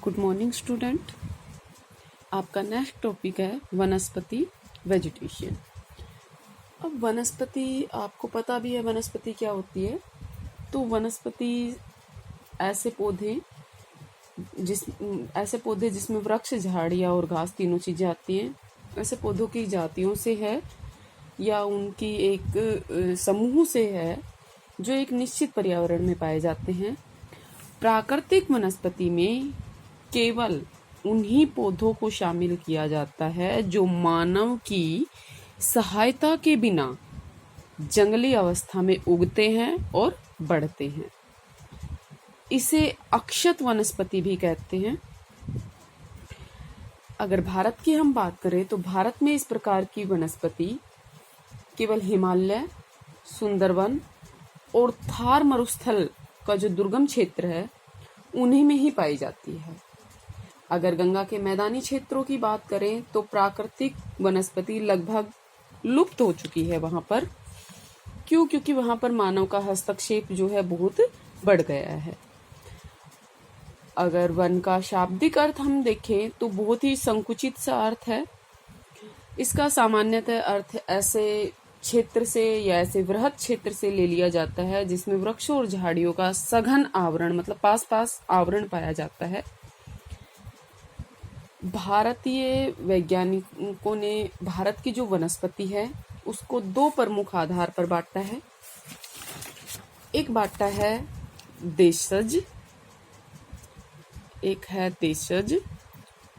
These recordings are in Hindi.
Good morning student. आपका नेक्स्ट टॉपिक है वनस्पति वेजिटेशन। अब वनस्पति आपको पता भी है वनस्पति क्या होती है। तो वनस्पति ऐसे पौधे जिसमें वृक्ष, झाड़ियाँ और घास तीनों चीज़ें आती हैं, ऐसे पौधों की जातियों से है या उनकी एक समूह से है जो एक निश्चित पर्यावरण में पाए जाते हैं। प्राकृतिक वनस्पति में केवल उन्हीं पौधों को शामिल किया जाता है जो मानव की सहायता के बिना जंगली अवस्था में उगते हैं और बढ़ते हैं। इसे अक्षत वनस्पति भी कहते हैं। अगर भारत की हम बात करें तो भारत में इस प्रकार की वनस्पति केवल हिमालय, सुंदरवन और थार मरुस्थल का जो दुर्गम क्षेत्र है उन्हीं में ही पाई जाती है। अगर गंगा के मैदानी क्षेत्रों की बात करें तो प्राकृतिक वनस्पति लगभग लुप्त हो चुकी है वहां पर। क्योंकि वहां पर मानव का हस्तक्षेप जो है बहुत बढ़ गया है। अगर वन का शाब्दिक अर्थ हम देखें तो बहुत ही संकुचित सा अर्थ है। इसका सामान्यतः अर्थ ऐसे क्षेत्र से या ऐसे वृहद क्षेत्र से ले लिया जाता है जिसमें वृक्षों और झाड़ियों का सघन आवरण, मतलब पास पास आवरण पाया जाता है। भारतीय वैज्ञानिकों ने भारत की जो वनस्पति है उसको दो प्रमुख आधार पर बांटा है। एक बांटा है देशज,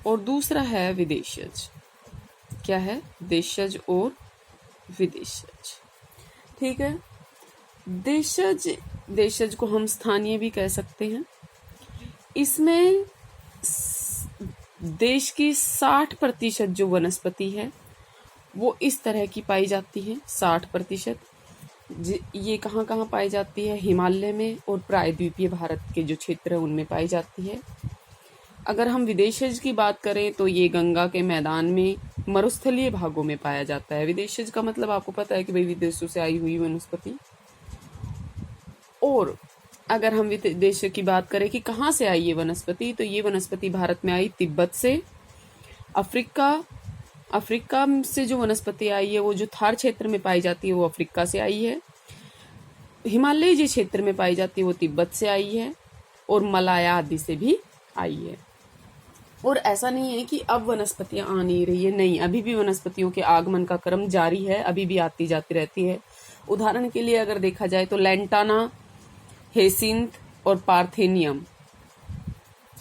और दूसरा है विदेशज। क्या है? देशज और विदेशज। ठीक है। देशज को हम स्थानीय भी कह सकते हैं। इसमें देश की 60% जो वनस्पति है वो इस तरह की पाई जाती है। 60%। ये कहाँ कहाँ पाई जाती है? हिमालय में और प्रायद्वीपीय भारत के जो क्षेत्र है उनमें पाई जाती है। अगर हम विदेशज की बात करें तो ये गंगा के मैदान में मरुस्थलीय भागों में पाया जाता है। विदेशज का मतलब आपको पता है कि भाई विदेशों से आई हुई वनस्पति। और अगर हम विदेश की बात करें कि कहाँ से आई ये वनस्पति, तो ये वनस्पति भारत में आई तिब्बत से। अफ्रीका से जो वनस्पति आई है वो जो थार क्षेत्र में पाई जाती है वो अफ्रीका से आई है। हिमालय जो क्षेत्र में पाई जाती है वो तिब्बत से आई है और मलाया आदि से भी आई है। और ऐसा नहीं है कि अब वनस्पतियां आ नहीं रही है, नहीं, अभी भी वनस्पतियों के आगमन का क्रम जारी है, अभी भी आती जाती रहती है। उदाहरण के लिए अगर देखा जाए तो लैंटाना, हेसिंथ और पार्थेनियम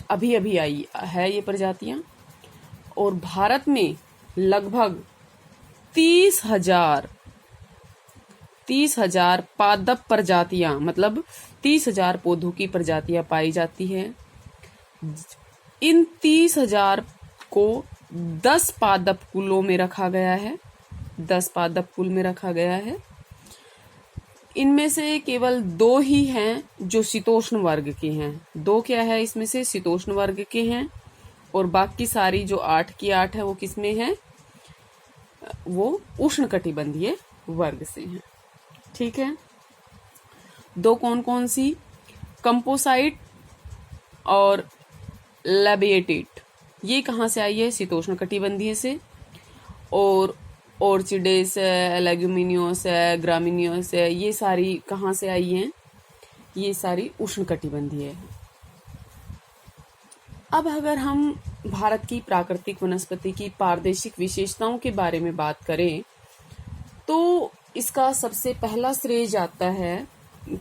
अभी अभी आई है ये प्रजातियां। और भारत में लगभग 30,000 पादप प्रजातियां, मतलब 30,000 पौधों की प्रजातियां पाई जाती है। इन 30,000 को 10 पादप कुलों में रखा गया है। 10 पादप कुल में रखा गया है। इनमें से केवल 2 ही हैं जो शीतोष्ण वर्ग के हैं। 2 क्या है? इसमें से शीतोष्ण वर्ग के हैं और बाकी सारी जो 8 की 8 है वो किसमें है? वो उष्णकटिबंधीय वर्ग से हैं। ठीक है। 2 कौन कौन सी? कंपोसाइट और लैबिएटेट। ये कहाँ से आई है? शीतोष्ण कटिबंधीय से। और ऑर्चिडेस है, लेग्यूमिनियोस है, ग्रामिनियोस है, ये सारी कहाँ से आई हैं? ये सारी उष्णकटिबंधीय है। अब अगर हम भारत की प्राकृतिक वनस्पति की प्रादेशिक विशेषताओं के बारे में बात करें तो इसका सबसे पहला श्रेय जाता है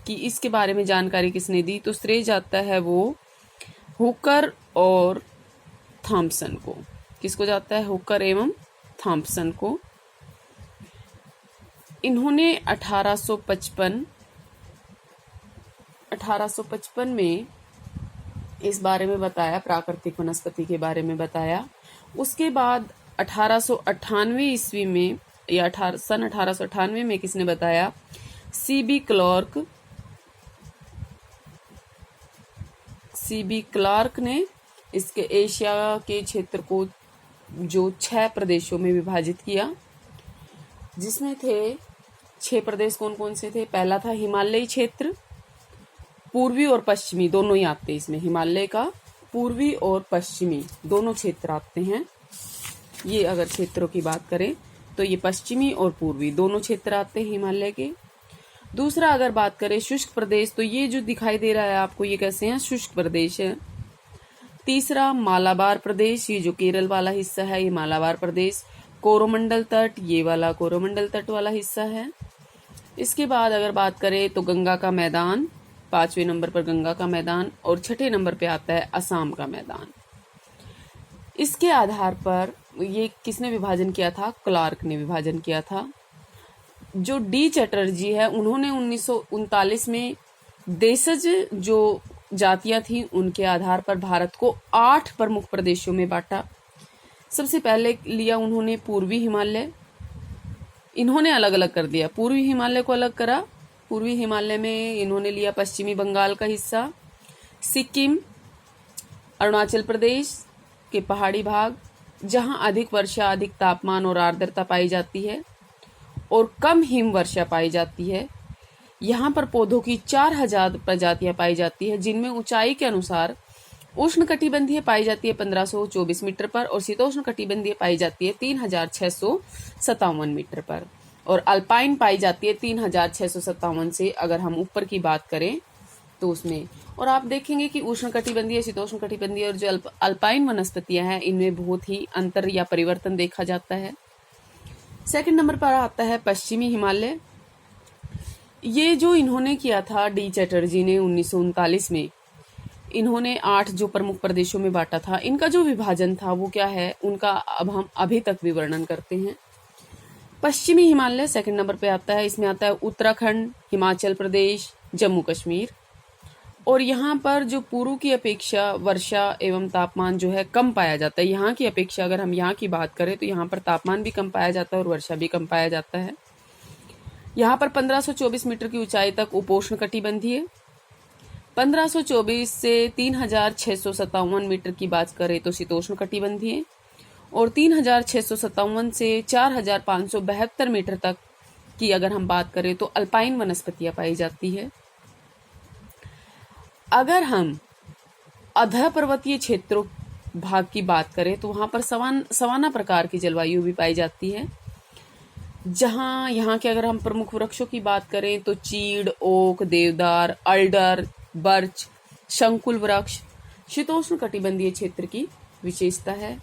कि इसके बारे में जानकारी किसने दी, तो श्रेय जाता है वो हुकर और थॉम्पसन को। किसको जाता है? हुकर एवं थॉम्पसन को। इन्होंने 1855 में इस बारे में बताया, प्राकृतिक वनस्पति के बारे में बताया। उसके बाद 1898 ईस्वी में या सन 1898 में किसने बताया? सीबी क्लार्क ने इसके एशिया के क्षेत्र को जो 6 प्रदेशों में विभाजित किया, जिसमें थे 6 प्रदेश। कौन कौन से थे? पहला था हिमालयी क्षेत्र, पूर्वी और पश्चिमी दोनों ही आते इसमें, हिमालय का पूर्वी और पश्चिमी दोनों क्षेत्र आते हैं। ये अगर क्षेत्रों की बात करें तो ये पश्चिमी और पूर्वी दोनों क्षेत्र आते हैं हिमालय के। दूसरा अगर बात करें शुष्क प्रदेश, तो ये जो दिखाई दे रहा है आपको, ये कैसे हैं, शुष्क प्रदेश है। तीसरा मालाबार प्रदेश, ये जो केरल वाला हिस्सा है, ये मालाबार प्रदेश। कोरोमंडल तट, ये वाला कोरोमंडल तट वाला हिस्सा है। इसके बाद अगर बात करें तो गंगा का मैदान, 5वें नंबर पर गंगा का मैदान, और 6ठे नंबर पे आता है असम का मैदान। इसके आधार पर ये किसने विभाजन किया था, क्लार्क ने विभाजन किया था। जो डी चटर्जी है, उन्होंने 1939 में देशज जो जातियां थी उनके आधार पर भारत को 8 प्रमुख प्रदेशों में बांटा। सबसे पहले लिया उन्होंने पूर्वी हिमालय, इन्होंने अलग अलग कर दिया, पूर्वी हिमालय को अलग करा। पूर्वी हिमालय में इन्होंने लिया पश्चिमी बंगाल का हिस्सा, सिक्किम, अरुणाचल प्रदेश के पहाड़ी भाग जहां अधिक वर्षा, अधिक तापमान और आर्द्रता पाई जाती है और कम हिम वर्षा पाई जाती है। यहाँ पर पौधों की 4000 प्रजातियां पाई जाती है, जिनमें ऊंचाई के अनुसार उष्णकटिबंधीय पाई जाती है 1524 मीटर पर और शीतोष्णकटिबंधीय पाई जाती है 3657 मीटर पर, और अल्पाइन पाई जाती है 3657 से अगर हम ऊपर की बात करें तो उसमें। और आप देखेंगे कि उष्णकटिबंधीय, शीतोष्णकटिबंधीय और जो अल्पाइन वनस्पतियां हैं इनमें बहुत ही अंतर या परिवर्तन देखा जाता है। सेकंड नंबर पर आता है पश्चिमी हिमालय। ये जो इन्होंने किया था डी चटर्जी ने 1939 में, इन्होंने 8 जो प्रमुख प्रदेशों में बांटा था, इनका जो विभाजन था वो क्या है, उनका अब हम अभी तक विवरण करते हैं। पश्चिमी हिमालय सेकंड नंबर पे आता है। इसमें आता है उत्तराखंड, हिमाचल प्रदेश, जम्मू कश्मीर। और यहाँ पर जो पूर्व की अपेक्षा वर्षा एवं तापमान जो है कम पाया जाता है। यहाँ की अपेक्षा अगर हम यहाँ की बात करें तो यहाँ पर तापमान भी कम पाया जाता है और वर्षा भी कम पाया जाता है। यहाँ पर 1524 मीटर की ऊंचाई तक उपोष्ण कटिबंधीय, 1524 से 3657 मीटर की बात करें तो शीतोष्ण कटिबंधीय, और 3657 से 4572 मीटर तक की अगर हम बात करें तो अल्पाइन वनस्पतियां पाई जाती है। अगर हम अधः पर्वतीय क्षेत्रों भाग की बात करें तो वहां पर सवाना प्रकार की जलवायु भी पाई जाती है, जहां यहाँ के अगर हम प्रमुख वृक्षों की बात करें तो चीड़, ओक, देवदार, अल्डर, बर्च, शंकुल वृक्ष शीतोष्ण कटिबंधीय क्षेत्र की विशेषता है।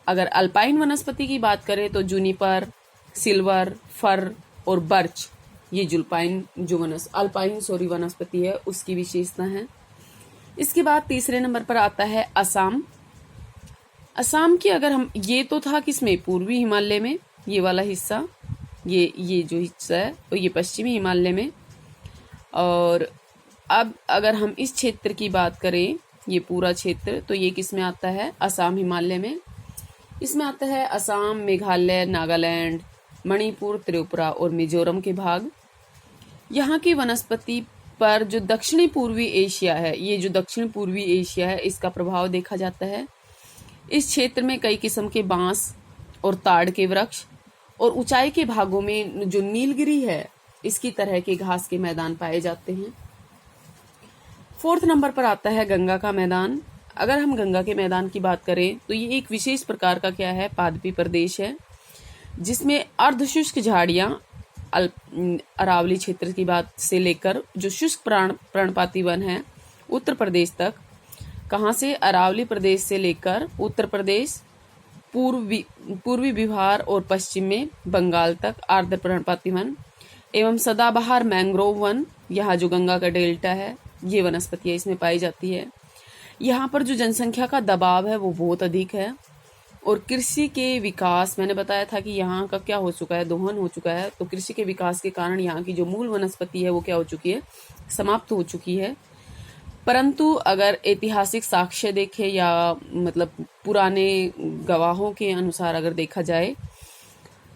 अगर अल्पाइन वनस्पति की बात करें तो जूनिपर, सिल्वर, फर और बर्च, ये जुल्पाइन जो अल्पाइन वनस्पति है उसकी विशेषता है। इसके बाद तीसरे नंबर पर आता है असम। असम की अगर हम, ये तो था किसमें, पूर्वी हिमालय में, ये वाला हिस्सा, ये जो हिस्सा है तो ये पश्चिमी हिमालय में। और अब अगर हम इस क्षेत्र की बात करें, ये पूरा क्षेत्र, तो ये किस में आता है, असम हिमालय में। इसमें आता है असम, मेघालय, नागालैंड, मणिपुर, त्रिपुरा और मिजोरम के भाग। यहाँ की वनस्पति पर जो दक्षिणी पूर्वी एशिया है, ये जो दक्षिण पूर्वी एशिया है इसका प्रभाव देखा जाता है। इस क्षेत्र में कई किस्म के बांस और ताड़ के वृक्ष और ऊंचाई के भागों में जो नीलगिरी है इसकी तरह के घास के मैदान पाए जाते हैं। फोर्थ नंबर पर आता है गंगा का मैदान। अगर हम गंगा के मैदान की बात करें तो ये एक विशेष प्रकार का क्या है, पादपी प्रदेश है, जिसमें अर्धशुष्क झाड़ियां अरावली क्षेत्र की बात से लेकर जो शुष्क पर्णपाती वन है उत्तर प्रदेश तक, कहां से, अरावली प्रदेश से लेकर उत्तर प्रदेश, पूर्वी बिहार और पश्चिम में बंगाल तक आर्द्र पर्णपाती वन एवं सदाबहार मैंग्रोव वन, यहाँ जो गंगा का डेल्टा है ये वनस्पतियां इसमें पाई जाती है। यहाँ पर जो जनसंख्या का दबाव है वो बहुत अधिक है और कृषि के विकास, मैंने बताया था कि यहाँ का क्या हो चुका है, दोहन हो चुका है, तो कृषि के विकास के कारण यहाँ की जो मूल वनस्पति है वो क्या हो चुकी है, समाप्त हो चुकी है। परंतु अगर ऐतिहासिक साक्ष्य देखे या मतलब पुराने गवाहों के अनुसार अगर देखा जाए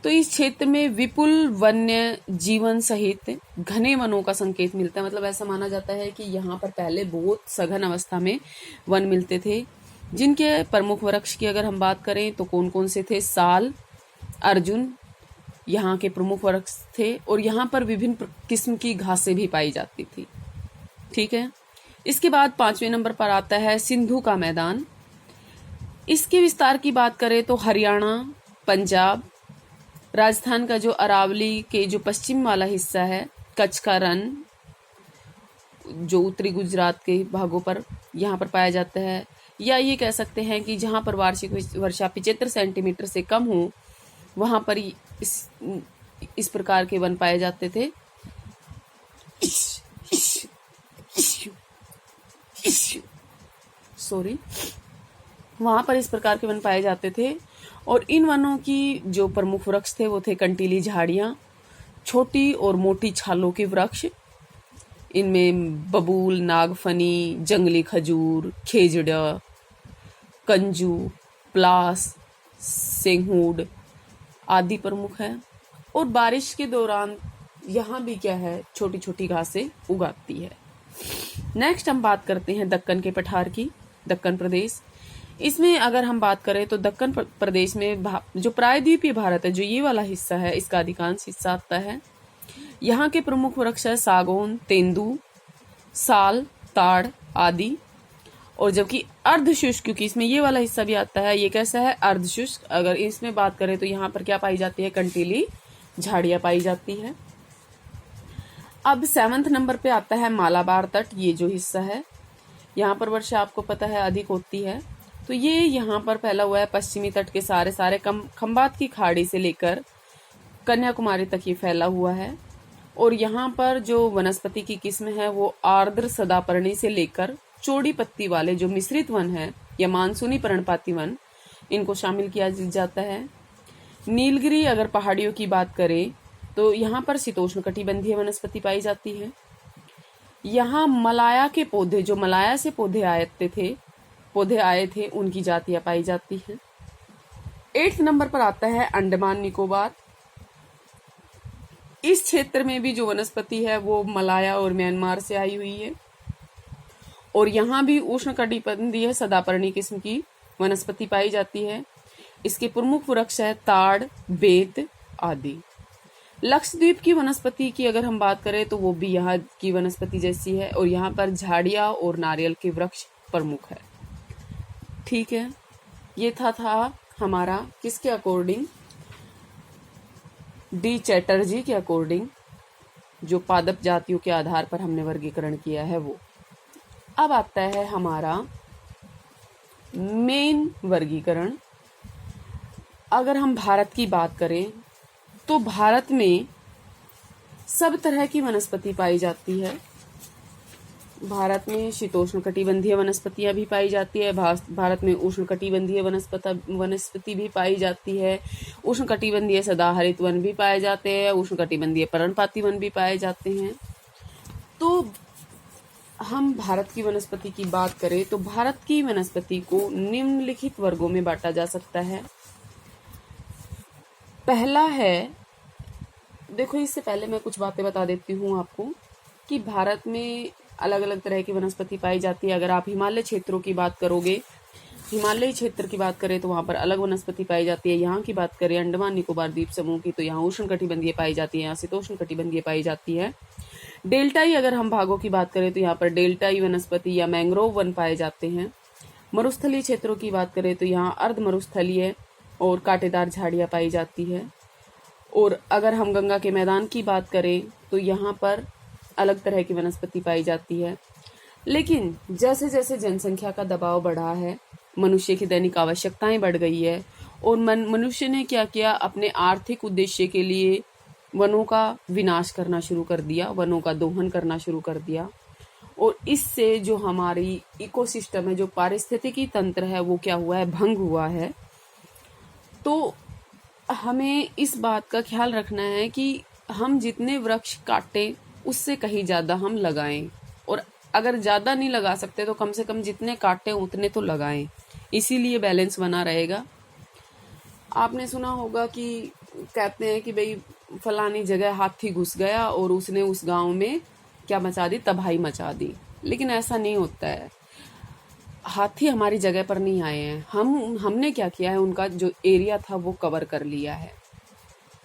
तो इस क्षेत्र में विपुल वन्य जीवन सहित घने वनों का संकेत मिलता है। मतलब ऐसा माना जाता है कि यहाँ पर पहले बहुत सघन अवस्था में वन मिलते थे, जिनके प्रमुख वृक्ष की अगर हम बात करें तो कौन कौन से थे, साल, अर्जुन यहाँ के प्रमुख वृक्ष थे और यहाँ पर विभिन्न किस्म की घासें भी पाई जाती थी। ठीक है, इसके बाद 5वें नंबर पर आता है सिंधु का मैदान। इसके विस्तार की बात करें तो हरियाणा, पंजाब, राजस्थान का जो अरावली के जो पश्चिम वाला हिस्सा है, कच्छ का रण जो उत्तरी गुजरात के भागों पर यहाँ पर पाया जाता है, या ये कह सकते हैं कि जहाँ पर वार्षिक वर्षा 75 सेंटीमीटर से कम हो वहाँ पर इस प्रकार के वन पाए जाते थे। सॉरी, वहाँ पर इस प्रकार के वन पाए जाते थे। और इन वनों की जो प्रमुख वृक्ष थे वो थे कंटीली झाड़ियाँ, छोटी और मोटी छालों के वृक्ष, इनमें बबूल, नागफनी, जंगली खजूर, खेजड़ा, कंजू, प्लास, सेंहुड आदि प्रमुख है। और बारिश के दौरान यहाँ भी क्या है, छोटी छोटी घासें उगाती है। नेक्स्ट हम बात करते हैं दक्कन के पठार की, दक्कन प्रदेश। इसमें अगर हम बात करें तो दक्कन प्रदेश में जो प्रायद्वीपीय भारत है, जो ये वाला हिस्सा है, इसका अधिकांश हिस्सा आता है। यहाँ के प्रमुख वृक्ष है सागौन, तेंदू, साल, ताड़ आदि। और जबकि अर्धशुष्क, क्योंकि इसमें ये वाला हिस्सा भी आता है, ये कैसा है, अर्धशुष्क। अगर इसमें बात करें तो यहाँ पर क्या पाई जाती है, कंटीली झाड़ियाँ पाई जाती है। अब 7वें नंबर पे आता है मालाबार तट। ये जो हिस्सा है, यहाँ पर वर्षा आपको पता है अधिक होती है। तो ये यहाँ पर फैला हुआ है पश्चिमी तट के सारे खंबात की खाड़ी से लेकर कन्याकुमारी तक ये फैला हुआ है। और यहाँ पर जो वनस्पति की किस्म है वो आर्द्र सदापर्णी से लेकर चौड़ी पत्ती वाले जो मिश्रित वन है या मानसूनी पर्णपाती वन, इनको शामिल किया जाता है। नीलगिरी अगर पहाड़ियों की बात करें तो यहाँ पर शीतोष्णकटिबंधीय वनस्पति पाई जाती है। यहाँ मलाया के पौधे, जो मलाया से पौधे आए थे उनकी जातियां पाई जाती हैं। 8वें नंबर पर आता है अंडमान निकोबार। इस क्षेत्र में भी जो वनस्पति है वो मलाया और म्यांमार से आई हुई है। और यहाँ भी उष्णकटिबंधीय सदापर्णी किस्म की वनस्पति पाई जाती है। इसके प्रमुख वृक्ष है ताड़, बेत आदि। लक्षद्वीप की वनस्पति की अगर हम बात करें तो वो भी यहाँ की वनस्पति जैसी है। और यहाँ पर झाड़ियाँ और नारियल के वृक्ष प्रमुख है। ठीक है, ये था हमारा किसके अकॉर्डिंग, डी चैटर्जी के अकॉर्डिंग, जो पादप जातियों के आधार पर हमने वर्गीकरण किया है वो। अब आता है हमारा मेन वर्गीकरण। अगर हम भारत की बात करें तो भारत में सब तरह की वनस्पति पाई जाती है। भारत में शीतोष्णकटिबंधीय वनस्पतियां भी पाई जाती है। भारत में उष्णकटिबंधीय वनस्पति भी पाई जाती है। उष्णकटिबंधीय सदाहरित वन भी पाए जाते हैं। उष्णकटिबंधीय पर्णपाती वन भी पाए जाते हैं। तो हम भारत की वनस्पति की बात करें तो भारत की वनस्पति को निम्नलिखित वर्गों में बांटा जा सकता है। पहला है, देखो इससे पहले मैं कुछ बातें बता देती हूँ आपको कि भारत में अलग अलग तरह की वनस्पति पाई जाती है। अगर आप हिमालय क्षेत्रों की बात करोगे, हिमालयी क्षेत्र की बात करें तो वहाँ पर अलग वनस्पति पाई जाती है। यहाँ की बात करें अंडमान निकोबार द्वीप समूह की तो यहाँ उष्णकटिबंधीय पाई जाती है, यहाँ शीतोष्णकटिबंधीय पाई जाती है। डेल्टाई अगर हम भागों की बात करें तो यहाँ पर डेल्टाई वनस्पति या मैंग्रोव वन पाए जाते हैं। मरुस्थलीय क्षेत्रों की बात करें तो यहाँ अर्ध मरुस्थलीय और कांटेदार झाड़ियाँ पाई जाती है। और अगर हम गंगा के मैदान की बात करें तो यहाँ पर अलग तरह की वनस्पति पाई जाती है। लेकिन जैसे जैसे जनसंख्या का दबाव बढ़ा है, मनुष्य की दैनिक आवश्यकताएं बढ़ गई है और मनुष्य ने क्या किया, अपने आर्थिक उद्देश्य के लिए वनों का विनाश करना शुरू कर दिया, वनों का दोहन करना शुरू कर दिया। और इससे जो हमारी इकोसिस्टम है, जो पारिस्थितिकी तंत्र है, वो क्या हुआ है, भंग हुआ है। तो हमें इस बात का ख्याल रखना है कि हम जितने वृक्ष काटें उससे कहीं ज़्यादा हम लगाएं। और अगर ज़्यादा नहीं लगा सकते तो कम से कम जितने काटें उतने तो लगाएं, इसीलिए बैलेंस बना रहेगा। आपने सुना होगा कि कहते हैं कि भाई फलानी जगह हाथी घुस गया और उसने उस गांव में क्या मचा दी, तबाही मचा दी। लेकिन ऐसा नहीं होता है। हाथी हमारी जगह पर नहीं आए हैं, हमने क्या किया है, उनका जो एरिया था वो कवर कर लिया है।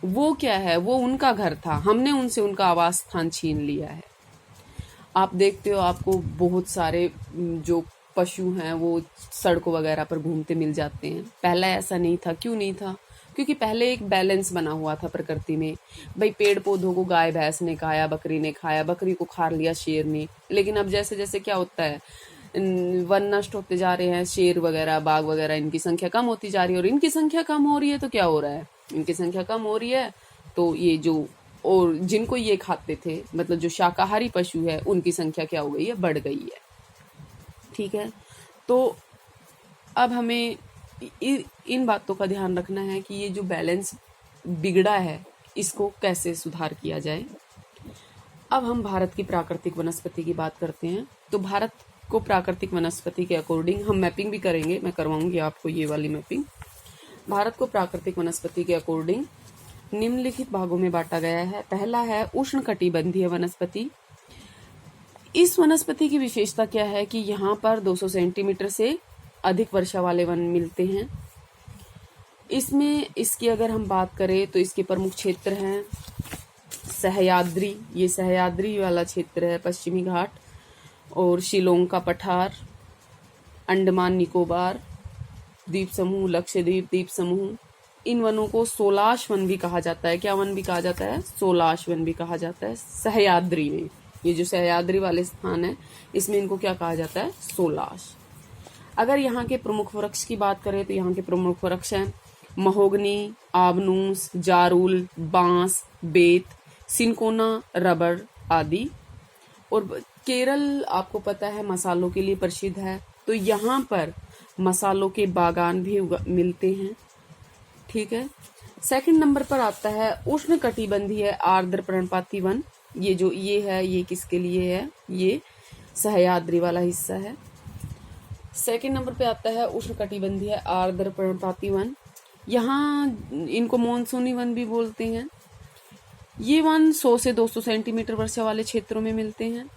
वो क्या है, वो उनका घर था, हमने उनसे उनका आवास स्थान छीन लिया है। आप देखते हो आपको बहुत सारे जो पशु हैं वो सड़कों वगैरह पर घूमते मिल जाते हैं। पहले ऐसा नहीं था। क्यों नहीं था? क्योंकि पहले एक बैलेंस बना हुआ था प्रकृति में। भाई पेड़ पौधों को गाय भैंस ने खाया, बकरी ने खाया, बकरी को खा लिया शेर ने। लेकिन अब जैसे जैसे क्या होता है, वन नष्ट होते जा रहे हैं, शेर वगैरह बाघ वगैरह इनकी संख्या कम होती जा रही है। और इनकी संख्या कम हो रही है तो क्या हो रहा है, इनकी संख्या कम हो रही है तो ये जो और जिनको ये खाते थे, मतलब जो शाकाहारी पशु है, उनकी संख्या क्या हो गई है, बढ़ गई है। ठीक है, तो अब हमें इन बातों का ध्यान रखना है कि ये जो बैलेंस बिगड़ा है इसको कैसे सुधार किया जाए। अब हम भारत की प्राकृतिक वनस्पति की बात करते हैं। तो भारत को प्राकृतिक वनस्पति के अकॉर्डिंग हम मैपिंग भी करेंगे, मैं करवाऊंगी आपको ये वाली मैपिंग। भारत को प्राकृतिक वनस्पति के अकॉर्डिंग निम्नलिखित भागों में बांटा गया है। पहला है उष्णकटिबंधीय वनस्पति। इस वनस्पति की विशेषता क्या है कि यहाँ पर 200 सेंटीमीटर से अधिक वर्षा वाले वन मिलते हैं। इसमें इसकी अगर हम बात करें तो इसके प्रमुख क्षेत्र हैं सह्याद्री, ये सह्याद्री वाला क्षेत्र है, पश्चिमी घाट, और शिलोंग का पठार, अंडमान निकोबार द्वीप समूह, लक्षद्वीप द्वीप समूह। इन वनों को सोलाश वन भी कहा जाता है। क्या वन भी कहा जाता है? सोलाश वन भी कहा जाता है। सह्याद्री में, ये जो सह्याद्री वाले स्थान है, इसमें इनको क्या कहा जाता है? सोलाश। अगर यहाँ के प्रमुख वृक्ष की बात करें तो यहाँ के प्रमुख वृक्ष हैं महोगनी, आबनूस, जारुल, बांस, बेत, सिनकोना, रबर आदि। और केरल आपको पता है मसालों के लिए प्रसिद्ध है, तो यहाँ पर मसालों के बागान भी मिलते हैं। ठीक है, सेकंड नंबर पर आता है उष्णकटिबंधीय आर्द्र पर्णपाती वन। ये जो ये है, ये किसके लिए है? ये सह्याद्री वाला हिस्सा है। सेकंड नंबर पे आता है उष्णकटिबंधीय आर्द्र पर्णपाती वन। यहाँ इनको मॉनसूनी वन भी बोलते हैं। ये वन 100 से 200 सेंटीमीटर वर्षा वाले क्षेत्रों में मिलते हैं।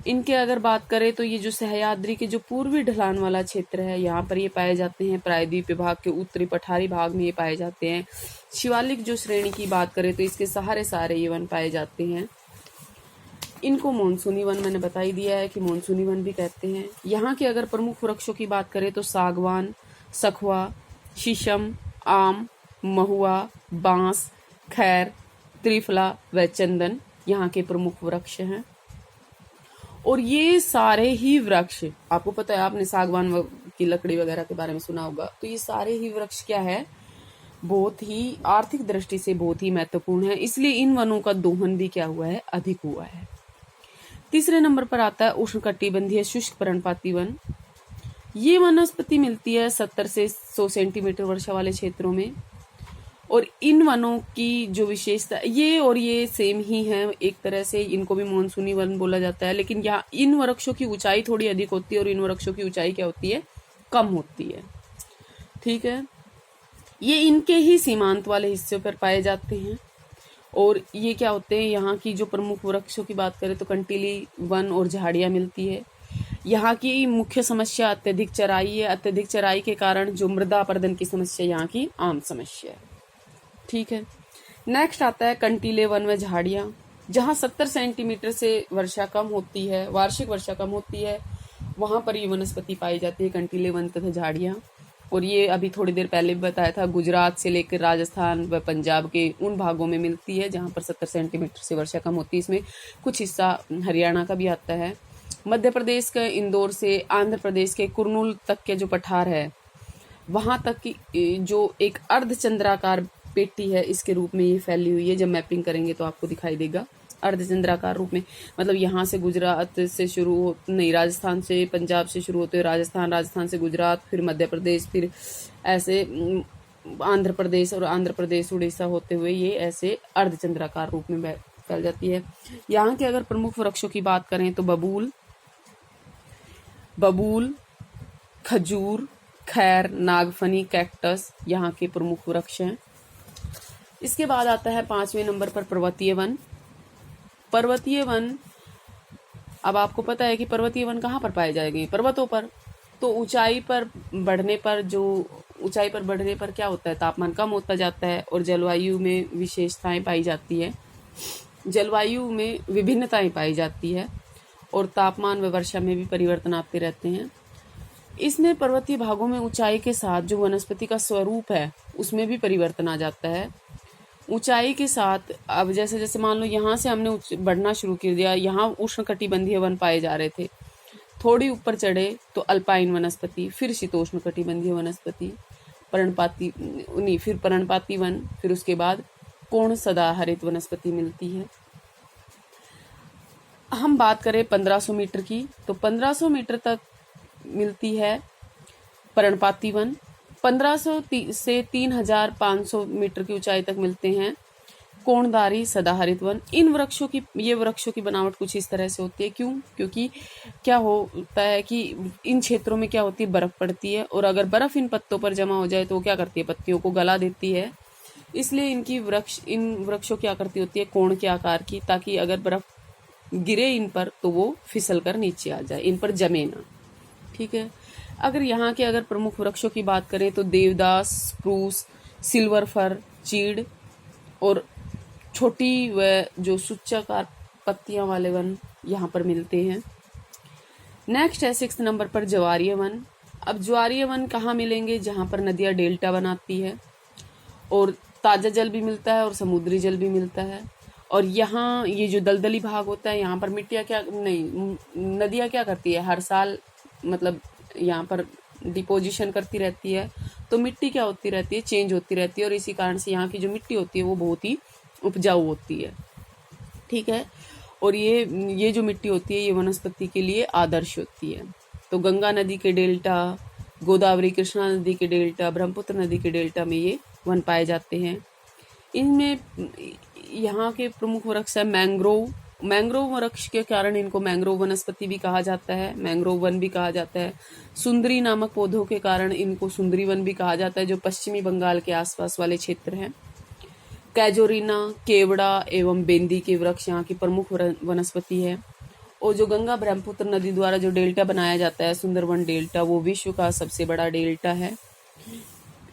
इनके अगर बात करें तो ये जो सह्याद्री के जो पूर्वी ढलान वाला क्षेत्र है, यहाँ पर ये पाए जाते हैं। प्रायद्वीप विभाग के उत्तरी पठारी भाग में ये पाए जाते हैं। शिवालिक जो श्रेणी की बात करें तो इसके सारे ये वन पाए जाते हैं। इनको मॉनसूनी वन मैंने बता ही दिया है कि मॉनसूनी वन भी कहते हैं। यहाँ के अगर प्रमुख वृक्षों की बात करें तो सागवान, सखुआ, शीशम, आम, महुआ, बांस, खैर, त्रिफला व चंदन यहाँ के प्रमुख वृक्ष हैं। और ये सारे ही वृक्ष, आपको पता है, आपने सागवान की लकड़ी वगैरह के बारे में सुना होगा, तो ये सारे ही वृक्ष क्या है, बहुत ही आर्थिक दृष्टि से बहुत ही महत्वपूर्ण है। इसलिए इन वनों का दोहन भी क्या हुआ है, अधिक हुआ है। तीसरे नंबर पर आता है उष्णकटिबंधीय शुष्क पर्णपाती वन। ये वनस्पति मिलती है 70 से 100 सेंटीमीटर वर्षा वाले क्षेत्रों में। और इन वनों की जो विशेषता, ये और ये सेम ही है एक तरह से, इनको भी मॉनसूनी वन बोला जाता है। लेकिन यहाँ इन वृक्षों की ऊंचाई थोड़ी अधिक होती है और इन वृक्षों की ऊंचाई क्या होती है, कम होती है। ठीक है, ये इनके ही सीमांत वाले हिस्से पर पाए जाते हैं। और ये क्या होते हैं, यहाँ की जो प्रमुख वृक्षों की बात करें तो कंटीली वन और झाड़ियाँ मिलती है। यहाँ की मुख्य समस्या अत्यधिक चराई है। अत्यधिक चराई के कारण जो मृदा अपरदन की समस्या यहाँ की आम समस्या है। ठीक है, नेक्स्ट आता है कंटीले वन व झाड़ियाँ। जहाँ 70 सेंटीमीटर से वर्षा कम होती है, वार्षिक वर्षा कम होती है, वहां पर ये वनस्पति पाई जाती है, कंटीले वन तथा झाड़ियाँ। और ये अभी थोड़ी देर पहले भी बताया था, गुजरात से लेकर राजस्थान व पंजाब के उन भागों में मिलती है जहाँ पर 70 सेंटीमीटर से वर्षा कम होती है। इसमें कुछ हिस्सा हरियाणा का भी आता है। मध्य प्रदेश के इंदौर से आंध्र प्रदेश के कुर्नूल तक के जो पठार है, वहां तक की जो एक अर्धचंद्राकार पेटी है, इसके रूप में ये फैली हुई है। जब मैपिंग करेंगे तो आपको दिखाई देगा अर्धचंद्राकार रूप में। मतलब यहाँ से गुजरात से शुरू हो, नहीं, राजस्थान से पंजाब से शुरू होते हुए राजस्थान, राजस्थान से गुजरात, फिर मध्य प्रदेश, फिर ऐसे आंध्र प्रदेश, और आंध्र प्रदेश उड़ीसा होते हुए ये ऐसे अर्धचंद्राकार रूप में फैल जाती है। यहाँ के अगर प्रमुख वृक्षों की बात करें तो बबूल, खजूर, खैर, नागफनी, कैक्टस यहाँ के प्रमुख वृक्ष हैं। इसके बाद आता है 5वें नंबर पर पर्वतीय वन। पर्वतीय वन, अब आपको पता है कि पर्वतीय वन कहाँ पर पाए जाएंगे, पर्वतों पर। तो ऊंचाई पर बढ़ने पर क्या होता है, तापमान कम होता जाता है और जलवायु में विशेषताएं पाई जाती है, जलवायु में विभिन्नताएं पाई जाती है। और तापमान व वर्षा में भी परिवर्तन आते रहते हैं। इसमें पर्वतीय भागों में ऊंचाई के साथ जो वनस्पति का स्वरूप है उसमें भी परिवर्तन आ जाता है। ऊंचाई के साथ अब जैसे जैसे मान लो यहाँ से हमने बढ़ना शुरू कर दिया, यहाँ उष्णकटिबंधीय वन पाए जा रहे थे, थोड़ी ऊपर चढ़े तो अल्पाइन वनस्पति, फिर शीतोष्ण कटिबंधीय वनस्पति, पर्णपाती नहीं, फिर पर्णपाती वन, फिर उसके बाद कोण सदाहरित वनस्पति मिलती है। हम बात करें 1500 मीटर की, तो 1500 मीटर तक मिलती है पर्णपाती वन, 1500 से 3500 मीटर की ऊंचाई तक मिलते हैं कोणधारी सदाहरित वन। ये वृक्षों की बनावट कुछ इस तरह से होती है। क्यों? क्योंकि क्या होता है कि इन क्षेत्रों में क्या होती है, बर्फ पड़ती है, और अगर बर्फ इन पत्तों पर जमा हो जाए तो क्या करती है, पत्तियों को गला देती है। इसलिए इन वृक्षों की आकृति होती है कोण के आकार की, ताकि अगर बर्फ गिरे इन पर तो वो फिसल कर नीचे आ जाए, इन पर जमे ना। ठीक है। अगर यहाँ के अगर प्रमुख वृक्षों की बात करें तो देवदास, स्प्रूस, सिल्वर फर, चीड़ और छोटी व जो सूचाकार पत्तियां वाले वन यहाँ पर मिलते हैं। नेक्स्ट है 6 नंबर पर ज्वारीय वन। अब ज्वारीय वन कहाँ मिलेंगे? जहाँ पर नदियाँ डेल्टा बनाती है और ताजा जल भी मिलता है और समुद्री जल भी मिलता है। और यहाँ ये जो दलदली भाग होता है, यहाँ पर नदियाँ क्या करती है, हर साल मतलब यहाँ पर डिपोजिशन करती रहती है, तो मिट्टी क्या होती रहती है, चेंज होती रहती है, और इसी कारण से यहाँ की जो मिट्टी होती है वो बहुत ही उपजाऊ होती है। ठीक है। और ये जो मिट्टी होती है ये वनस्पति के लिए आदर्श होती है। तो गंगा नदी के डेल्टा, गोदावरी कृष्णा नदी के डेल्टा, ब्रह्मपुत्र नदी के डेल्टा में ये वन पाए जाते हैं। इनमें यहाँ के प्रमुख वृक्ष है मैंग्रोव। मैंग्रोव वृक्ष के कारण इनको मैंग्रोव वनस्पति भी कहा जाता है, मैंग्रोव वन भी कहा जाता है। सुंदरी नामक पौधों के कारण इनको सुंदरी वन भी कहा जाता है, जो पश्चिमी बंगाल के आसपास वाले क्षेत्र हैं। कैजोरीना, केवड़ा एवं बेंदी के वृक्ष यहाँ की प्रमुख वनस्पति है। और जो गंगा ब्रह्मपुत्र नदी द्वारा जो डेल्टा बनाया जाता है, सुंदरवन डेल्टा, वो विश्व का सबसे बड़ा डेल्टा है।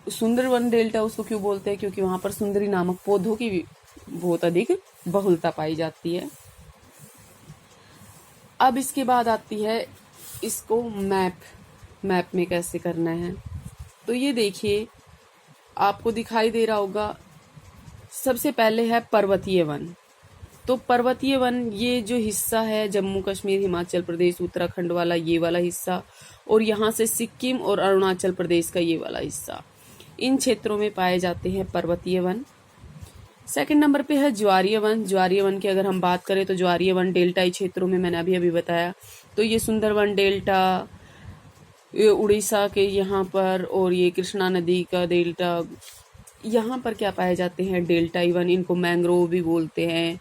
सुंदरवन डेल्टा उसको क्यों बोलते हैं? क्योंकि वहां पर सुंदरी नामक पौधों की बहुत अधिक बहुलता पाई जाती है। अब इसके बाद आती है इसको मैप में कैसे करना है। तो ये देखिए, आपको दिखाई दे रहा होगा, सबसे पहले है पर्वतीय वन। तो पर्वतीय वन ये जो हिस्सा है जम्मू कश्मीर, हिमाचल प्रदेश, उत्तराखंड वाला ये वाला हिस्सा, और यहाँ से सिक्किम और अरुणाचल प्रदेश का ये वाला हिस्सा, इन क्षेत्रों में पाए जाते हैं पर्वतीय वन। सेकंड नंबर पे है ज्वारीय वन। ज्वारीय वन की अगर हम बात करें तो ज्वारीय वन डेल्टाई क्षेत्रों में, मैंने अभी बताया, तो ये सुंदरवन डेल्टा, ये उड़ीसा के यहाँ पर, और ये कृष्णा नदी का डेल्टा, यहाँ पर क्या पाए जाते हैं, डेल्टाई वन। इनको मैंग्रोव भी बोलते हैं,